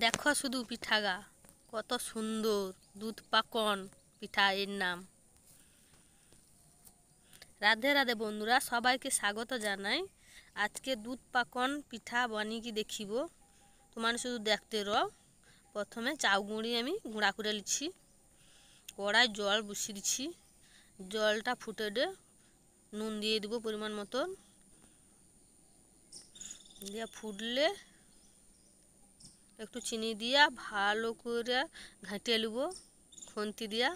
দেখো শুধু পিঠাগা কত সুন্দর দুধ পাকন পিঠা এর নাম। রাধে রাধে বন্ধুরা, সবাইকে স্বাগত জানাই। আজকে দুধ পাকন পিঠা বানিয়ে দেখিব, তোমার শুধু দেখতে রও। প্রথমে চাউ গুঁড়ি আমি গুঁড়া করে লিছি, কড়াই জল বসিয়ে দিচ্ছি। জলটা ফুটে দে নুন দিয়ে দিব পরিমাণ মতন, দিয়ে ফুটলে একটু চিনি দিয়া ভালো করে ঘাঁটিয়ে নেব খুন্তি দিয়া।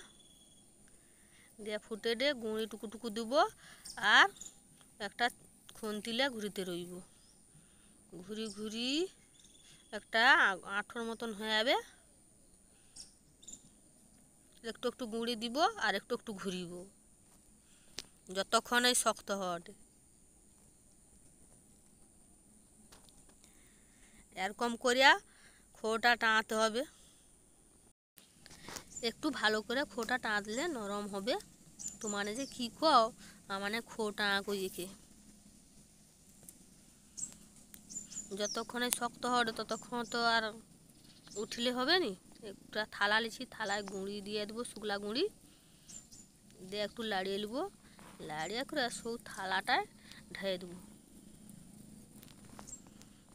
দিয়ে ফুটে দে গুঁড়ি টুকু টুকু দিব আর একটা খুন্তিলে ঘুরিতে রইব। ঘুরি ঘুরি একটা আঠর মতন হয়ে যাবে। একটু একটু গুঁড়ি দিব আর একটু একটু ঘুরিব যতক্ষণ এই শক্ত হবে। এরকম করিয়া খোটা টানতে হবে। একটু ভালো করে খোটা টানলে নরম হবে। তোমার যে কি কও মানে খোটা কইকে যতক্ষণে শক্ত হবে ততক্ষণ তো আর উঠলে হবে নি। একটা থালা লিছি, থালায় গুঁড়ি দিয়ে দেবো, শুকলা গুঁড়ি দিয়ে একটু লাড়িয়ে নেব। লাড়িয়ে করে সব থালাটায় ঢেলে দেবো।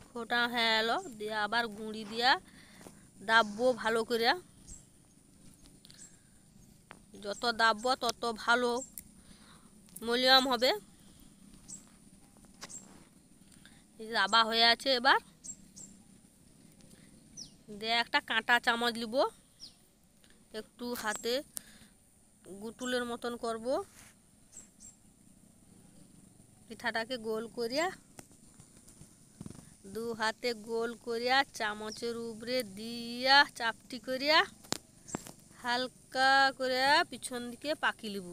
খোটা হয়ে এলো, দিয়ে আবার গুঁড়ি দিয়া দাববো ভালো করে। যত দাববো তত ভালো মলিয়াম হবে। দাবা হয়ে আছে, এবার দিয়ে একটা কাঁটা চামচ নিব, একটু হাতে গুটুলের মতন করব। পিঠাটাকে গোল করিয়া দু হাতে গোল করিয়া চামচের উপরে দিয়া চাপটি করিয়া হালকা করে পিছন দিকে পাকি লিব।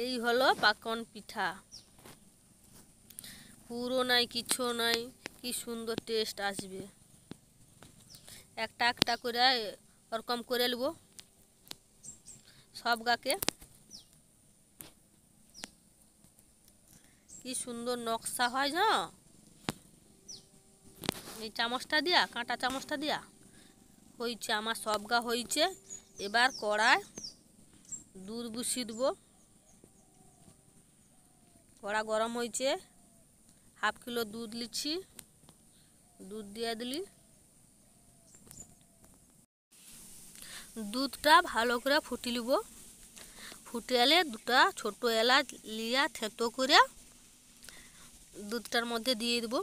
এই হলো পাকন পিঠা। পুরো নাই কিছু নাই, কি সুন্দর টেস্ট আসবে। একটা একটা করে ওরকম করে নেব সব গাকে। কি সুন্দর নকশা হয় না এই চামচটা দিয়া, কাঁটা চামচটা দিয়া হয়েছে। আমার সব গা হয়েছে। এবার কড়ায় দুধ বসিয়ে দেবো। কড়া গরম হয়েছে, হাফ কিলো দুধ লিচ্ছি, দুধ দিয়ে দিলি। দুধটা ভালো করে ফুটি লিব। ফুটে এলে দুটা ছোট এলাচ লিয়া থেতো করে দুধটার মধ্যে দিয়ে দেব।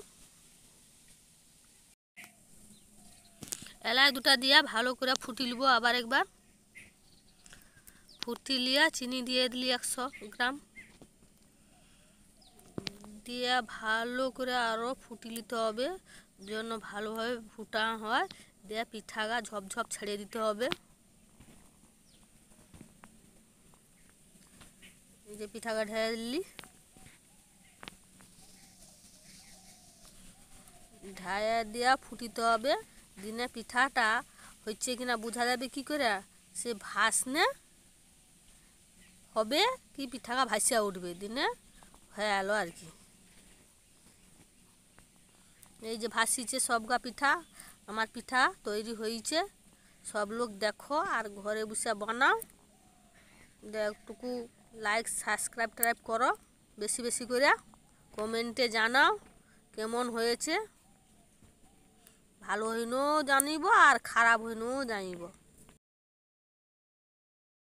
এলাচ দুটা দিয়া ভালো করে ফুটি লিব। আবার একবার ফুটি লিয়া চিনি দিয়ে দিলি 100 গ্রাম দিয়ে ভালো করে আরও ফুটি নিতে হবে, জন্য ভালোভাবে ফুটা হয়। দিয়ে পিঠাগা ঝপঝপ ছেড়ে দিতে হবে। এই যে পিঠাগা ঢেলে দিলি, ঢায়া দিয়া ফুটিতে হবে। দিনে পিঠাটা হচ্ছে কিনা বোঝা যাবে কি করে, সে ভাসনে হবে কি পিঠাগা ভাসিয়া উঠবে, দিনে হয়ে এলো আর কি। এই যে ভাসিছে সবগা পিঠা, আমার পিঠা তৈরি হয়েছে। সব লোক দেখো আর ঘরে বসে বানাও। একটুকু লাইক সাবস্ক্রাইব করো বেশি বেশি করে। কমেন্টে জানাও কেমন হয়েছে। ভালো হইনও জানিব আর খারাপ হইনও জানিব।